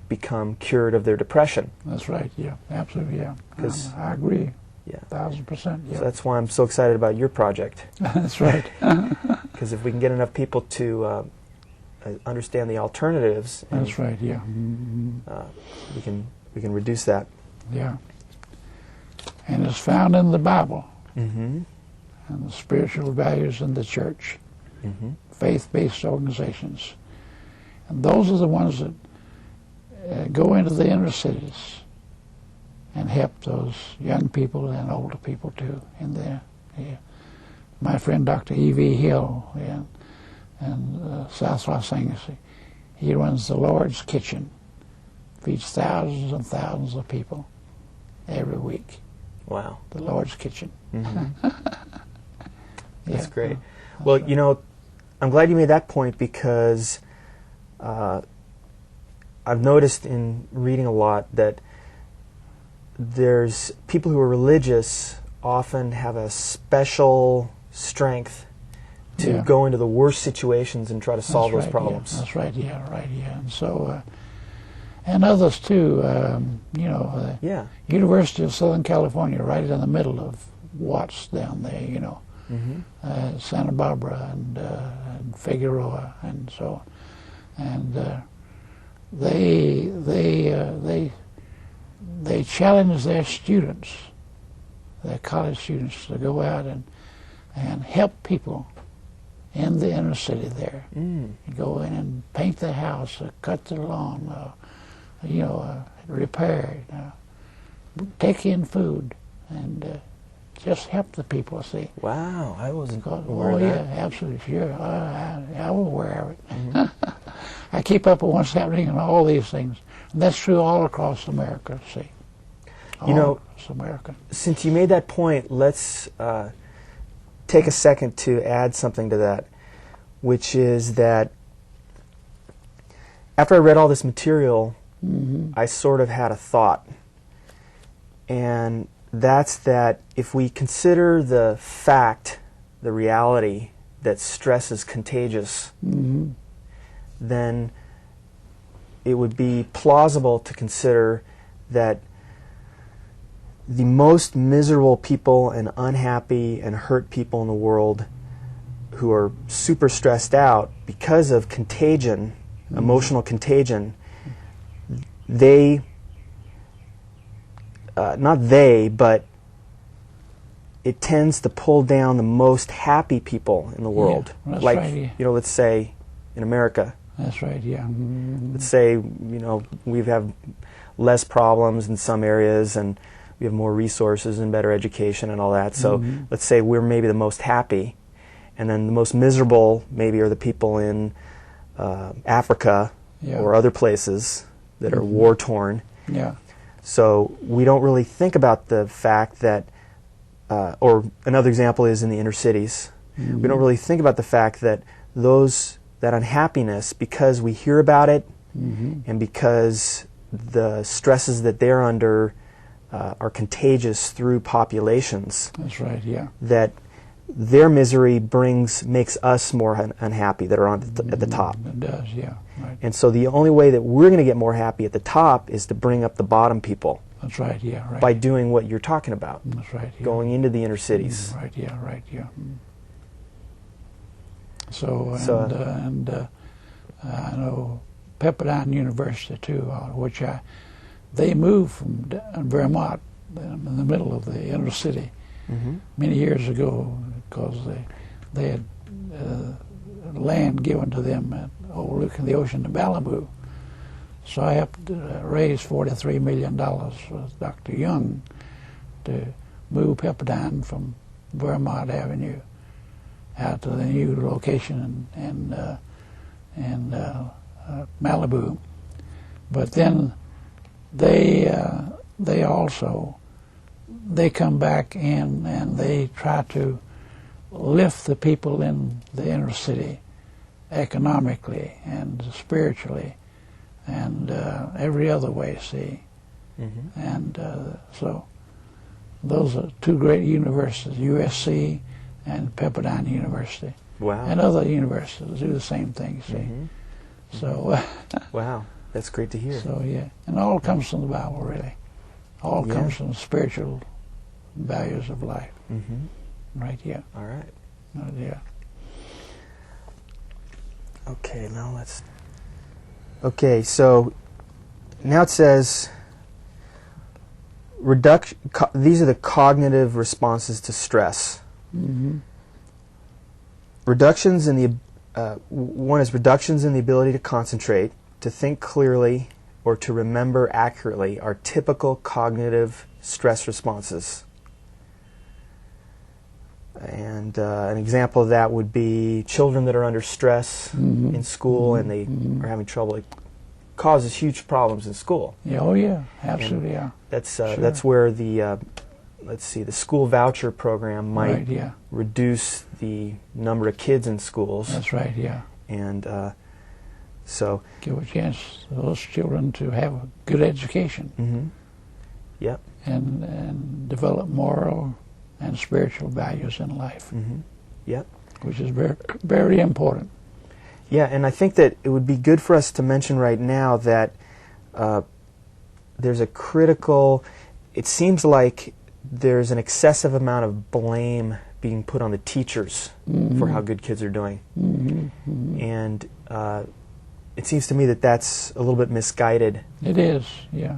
become cured of their depression. That's right, yeah, absolutely, yeah. 'Cause- I agree, Yeah. 1,000%, yeah. So that's why I'm so excited about your project. That's right. Because if we can get enough people to understand the alternatives, and, That's right, yeah. we can reduce that. Yeah. And it's found in the Bible Mm-hmm. and the spiritual values in the church, faith-based organizations. And those are the ones that go into the inner cities and help those young people and older people too in there. Yeah. My friend Dr. E.V. Hill in South Los Angeles, he runs the Lord's Kitchen, feeds thousands and thousands of people every week. Wow. The Lord's Kitchen. That's great. Well, you know, I'm glad you made that point, because I've noticed in reading a lot that there's people who are religious often have a special strength to Yeah. go into the worst situations and try to solve That's those right, problems. Yeah. That's right, yeah, right, yeah. And so, and others too, you know, Yeah. University of Southern California, right in the middle of Watts down there, you know, Santa Barbara and Figueroa and so on. And they challenge their students, their college students, to go out and help people in the inner city there. Go in and paint their house, or cut their lawn, you know, repair it, take in food, and just help the people, see. Wow, I wasn't aware Oh, of yeah, that. absolutely, sure. I'm aware of it. I keep up with what's happening in all these things. And that's true all across America, see. All You know, across America. Since you made that point, let's take a second to add something to that, which is that after I read all this material, I sort of had a thought. And that's that if we consider the fact, the reality, that stress is contagious, then it would be plausible to consider that the most miserable people and unhappy and hurt people in the world who are super stressed out because of contagion, emotional contagion, they, not they, but it tends to pull down the most happy people in the world. that's like, right, yeah. you know, let's say in America, That's right, yeah. let's say, you know, we have less problems in some areas and we have more resources and better education and all that. So let's say we're maybe the most happy, and then the most miserable maybe are the people in Africa or other places that are war-torn. Yeah. So we don't really think about the fact that, or another example is in the inner cities. We don't really think about the fact that that unhappiness, because we hear about it and because the stresses that they're under are contagious through populations. That's right, yeah. That their misery makes us more unhappy that are at the top. It does, yeah. Right. And so the only way that we're going to get more happy at the top is to bring up the bottom people. That's right, yeah, right. By doing what you're talking about. That's right, yeah. Going into the inner cities. Right, yeah, right, yeah. I know Pepperdine University too, which they moved from Vermont, in the middle of the inner city, many years ago, because they had land given to them overlooking the ocean to Malibu. So I helped raise $43 million with Dr. Young to move Pepperdine from Vermont Avenue out to the new location in Malibu. But then they come back in and they try to lift the people in the inner city economically and spiritually and every other way, see. And so those are two great universities, USC and Pepperdine University. Wow. And other universities do the same thing, see. So wow, that's great to hear. So yeah, and all comes from the Bible, really. All comes from the spiritual values of life. Right, yeah. All right. Yeah. Okay, now let's... Okay, so now it says these are the cognitive responses to stress. Reductions in the one is reductions in the ability to concentrate, to think clearly, or to remember accurately are typical cognitive stress responses. And an example of that would be children that are under stress in school and they are having trouble. It causes huge problems in school. Yeah, oh yeah, absolutely, yeah. That's where the the school voucher program might reduce the number of kids in schools. That's right, yeah. And so give a chance to those children to have a good education. Yep. And develop moral and spiritual values in life, Yep. which is very, very important. Yeah, and I think that it would be good for us to mention right now that there's a critical, it seems like there's an excessive amount of blame being put on the teachers for how good kids are doing. And it seems to me that that's a little bit misguided. It is, yeah.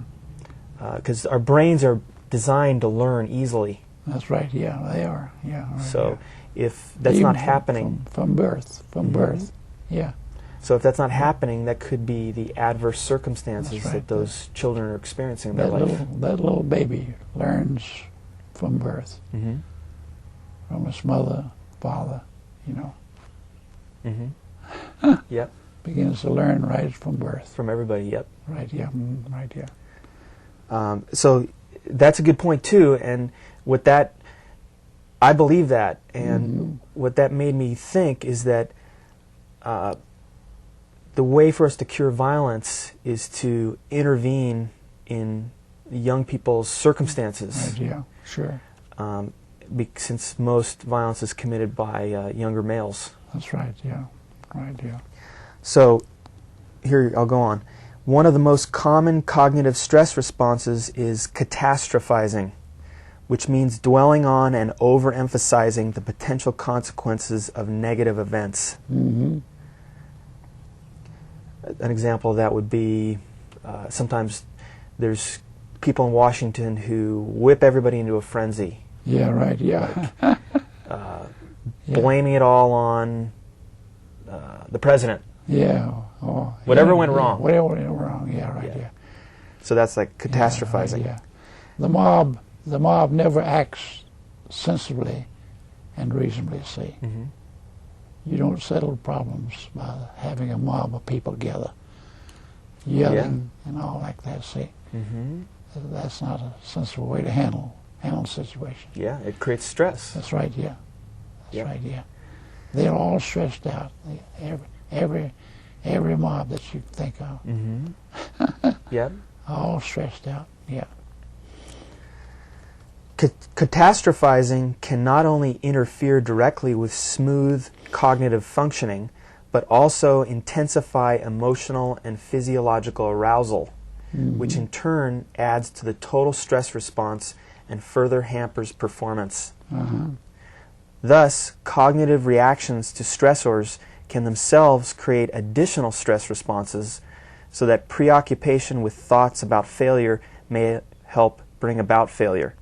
Because our brains are designed to learn easily. That's right, yeah, they are, yeah. Right, So yeah. if that's Even not happening... From birth, yeah. So if that's not happening, that could be the adverse circumstances That's right. that those children are experiencing in their That life. little baby learns from birth, Mm-hmm. from his mother, father, you know. Mm-hmm. Yep. Begins to learn right from birth. From everybody, yep. Right, yeah, right, yeah. So that's a good point too, and what that, I believe that, and what that made me think is that the way for us to cure violence is to intervene in young people's circumstances. Right, yeah, sure. Since most violence is committed by younger males. That's right, yeah. Right, yeah. So, here, I'll go on. One of the most common cognitive stress responses is catastrophizing, which means dwelling on and overemphasizing the potential consequences of negative events. Mm-hmm. An example of that would be sometimes there's people in Washington who whip everybody into a frenzy. Yeah, right, yeah. Blaming it all on the president. Yeah. Oh, Whatever yeah, went yeah, wrong. Whatever went wrong, yeah, right, Yeah. yeah. So that's like catastrophizing. Yeah, right, yeah. The mob never acts sensibly and reasonably, see. Mm-hmm. You don't settle problems by having a mob of people together, yelling and all like that, see. Mm-hmm. That's not a sensible way to handle the situation. Yeah, it creates stress. That's right, yeah. That's Yeah. right, yeah. They're all stressed out. Every mob that you think of, Mm-hmm. Yep. all stressed out, yeah. Catastrophizing can not only interfere directly with smooth cognitive functioning, but also intensify emotional and physiological arousal, which in turn adds to the total stress response and further hampers performance. Thus, cognitive reactions to stressors can themselves create additional stress responses, so that preoccupation with thoughts about failure may help bring about failure.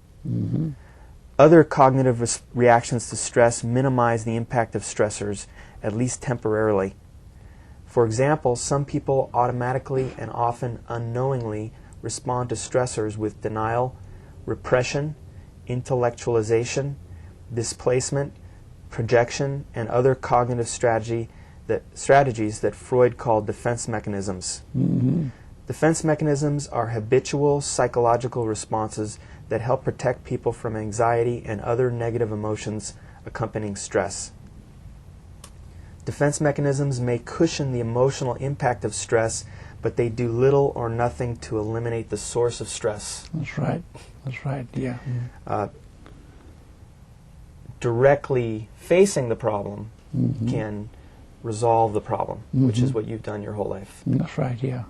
Other cognitive reactions to stress minimize the impact of stressors, at least temporarily. For example, some people automatically and often unknowingly respond to stressors with denial, repression, intellectualization, displacement, projection, and other cognitive strategies that Freud called defense mechanisms. Defense mechanisms are habitual psychological responses that help protect people from anxiety and other negative emotions accompanying stress. Defense mechanisms may cushion the emotional impact of stress, but they do little or nothing to eliminate the source of stress. That's right, yeah. Directly facing the problem can resolve the problem, which is what you've done your whole life. That's right, yeah.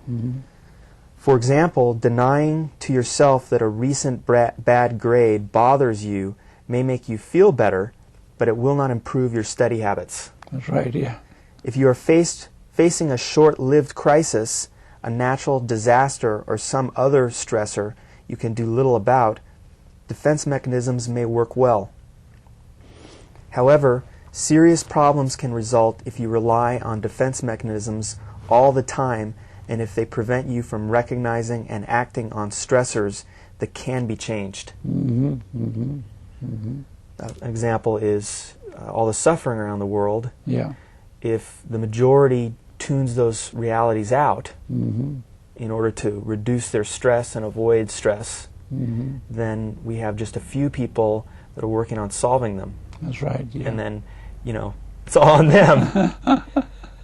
For example, denying to yourself that a recent bad grade bothers you may make you feel better, but it will not improve your study habits. That's right, yeah. If you are facing a short-lived crisis, a natural disaster, or some other stressor you can do little about, defense mechanisms may work well. However, serious problems can result if you rely on defense mechanisms all the time, and if they prevent you from recognizing and acting on stressors that can be changed. An example is all the suffering around the world. Yeah. If the majority tunes those realities out in order to reduce their stress and avoid stress, then we have just a few people that are working on solving them. That's right, yeah. And then, it's all on them.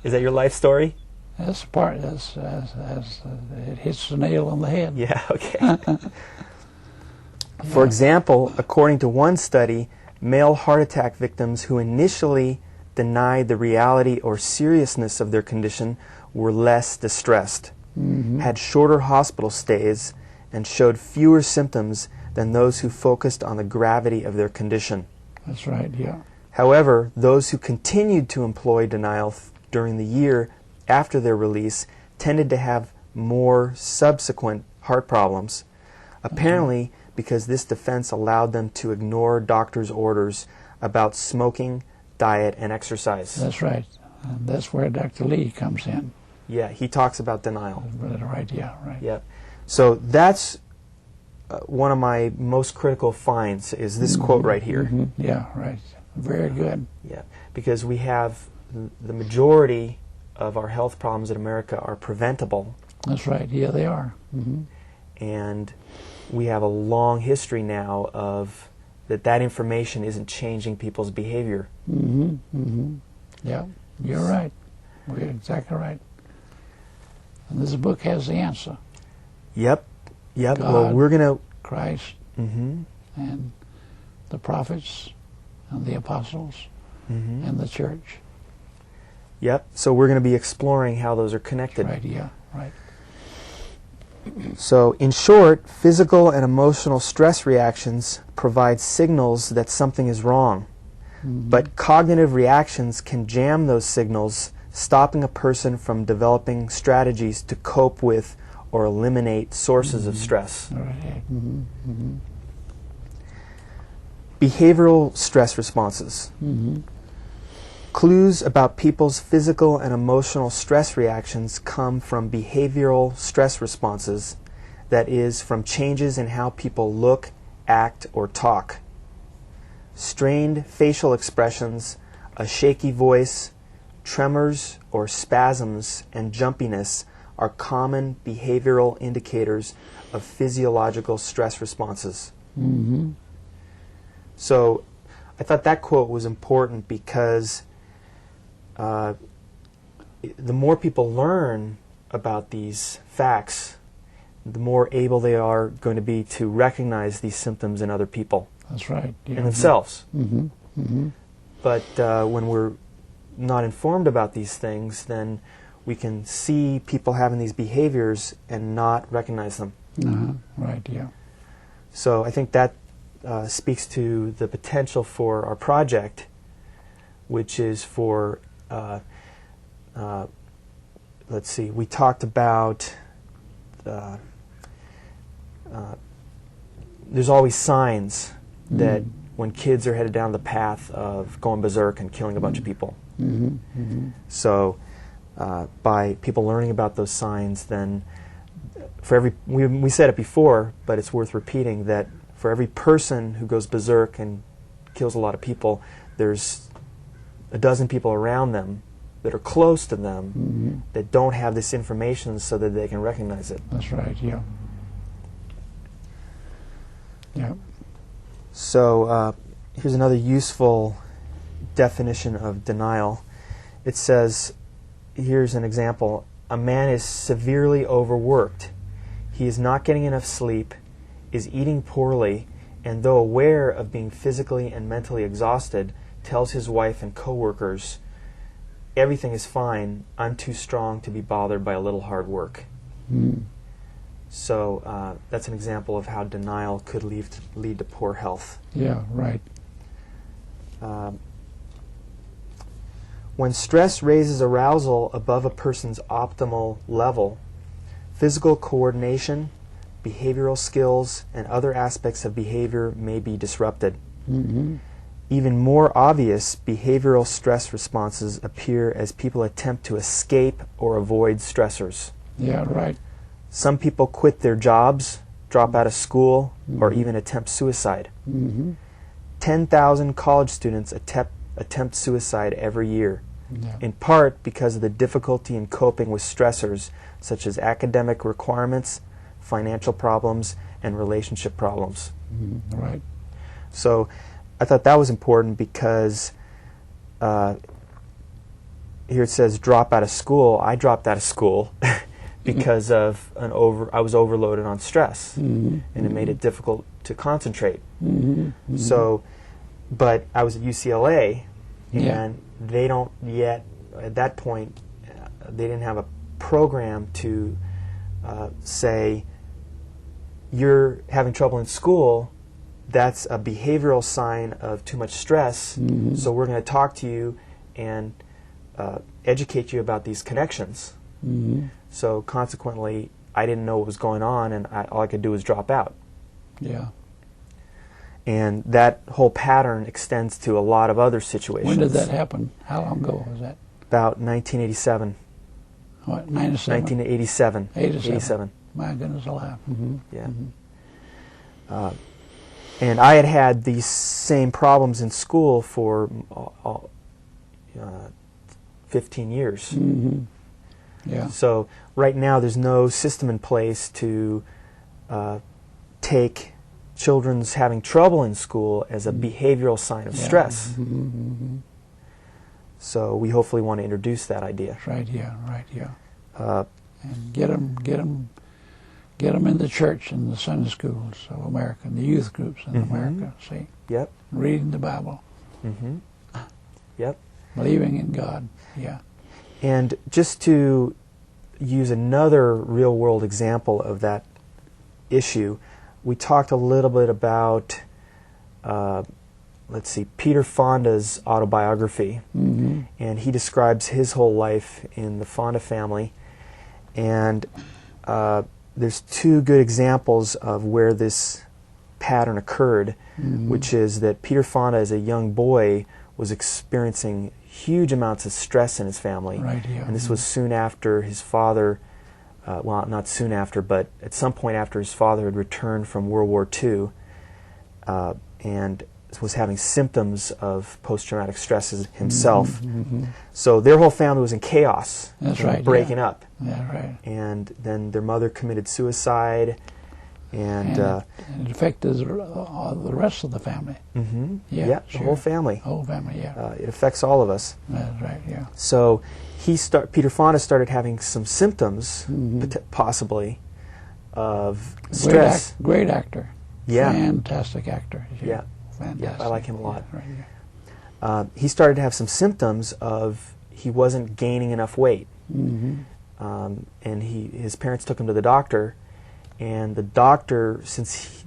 Is that your life story? That's part, it hits the nail on the head. Yeah, okay. For example, according to one study, male heart attack victims who initially denied the reality or seriousness of their condition were less distressed, had shorter hospital stays, and showed fewer symptoms than those who focused on the gravity of their condition. That's right, yeah. However, those who continued to employ denial during the year after their release tended to have more subsequent heart problems, apparently because this defense allowed them to ignore doctors' orders about smoking, diet, and exercise. That's right. And that's where Dr. Lee comes in. Yeah, he talks about denial. Right, yeah, right. Yeah. So that's one of my most critical finds is this quote right here. Yeah, right. Very good. Yeah, because we have the majority of our health problems in America are preventable. That's right. Yeah, they are. And we have a long history now of that information isn't changing people's behavior. Yeah, you're right. You're exactly right. And this book has the answer. Yep. God, Well, we're going to... Christ and the prophets and the apostles and the church. Yep. So we're going to be exploring how those are connected. Right, yeah, right. So, in short, physical and emotional stress reactions provide signals that something is wrong. But cognitive reactions can jam those signals, stopping a person from developing strategies to cope with or eliminate sources of stress. Right. Behavioral stress responses. Clues about people's physical and emotional stress reactions come from behavioral stress responses, that is, from changes in how people look, act, or talk. Strained facial expressions, a shaky voice, tremors or spasms, and jumpiness are common behavioral indicators of physiological stress responses. So I thought that quote was important because the more people learn about these facts, the more able they are going to be to recognize these symptoms in other people. That's right. Yeah. In themselves. But when we're not informed about these things, then we can see people having these behaviors and not recognize them. Right, yeah. So I think that speaks to the potential for our project, which is for, let's see, we talked about there's always signs that when kids are headed down the path of going berserk and killing a bunch of people. So by people learning about those signs, then for every, we said it before, but it's worth repeating, that for every person who goes berserk and kills a lot of people, there's a dozen people around them that are close to them that don't have this information so that they can recognize it. That's right, yeah. Yeah. So here's another useful definition of denial. It says, here's an example, a man is severely overworked. He is not getting enough sleep, is eating poorly, and though aware of being physically and mentally exhausted, tells his wife and coworkers, everything is fine, I'm too strong to be bothered by a little hard work. So that's an example of how denial could lead to poor health. Yeah, right. When stress raises arousal above a person's optimal level, physical coordination, behavioral skills, and other aspects of behavior may be disrupted. Even more obvious behavioral stress responses appear as people attempt to escape or avoid stressors. Yeah, right. Some people quit their jobs, drop out of school, or even attempt suicide. 10,000 college students attempt suicide every year, in part because of the difficulty in coping with stressors such as academic requirements, financial problems, and relationship problems. Right. So I thought that was important because here it says drop out of school. I dropped out of school because of I was overloaded on stress, and it made it difficult to concentrate. So, But I was at UCLA, and Yeah. they don't yet, at that point, they didn't have a program to say, you're having trouble in school, that's a behavioral sign of too much stress, so we're going to talk to you and educate you about these connections. So consequently, I didn't know what was going on, and all I could do was drop out. yeah. And that whole pattern extends to a lot of other situations. When did that happen? How long ago was that? About 1987. What, 97? 1987. 87. My goodness alive. Yeah. And I had had these same problems in school for 15 years. Yeah. So right now there's no system in place to take children's having trouble in school as a behavioral sign of stress. So we hopefully want to introduce that idea. Right, yeah. And get them in the church and the Sunday schools of America, and the youth groups in America, see? Yep. Reading the Bible. Yep. Believing in God, yeah. And just to use another real-world example of that issue, we talked a little bit about, Peter Fonda's autobiography. And he describes his whole life in the Fonda family. And there's two good examples of where this pattern occurred, which is that Peter Fonda, as a young boy, was experiencing huge amounts of stress in his family. Right, yeah. And this was soon after his father, well, not soon after, but at some point after his father had returned from World War II, and was having symptoms of post-traumatic stress himself. So their whole family was in chaos. That's right, breaking up. Yeah, right. And then their mother committed suicide, and it affected the rest of the family. the sure. whole family. Whole family, yeah. It affects all of us. That's right, yeah. So Peter Fonda started having some symptoms, possibly, of stress. Great actor. Yeah. Fantastic actor. Yeah. Fantastic. Yeah, I like him a lot. Yeah, right, He started to have some symptoms of he wasn't gaining enough weight. And his parents took him to the doctor, and the doctor, since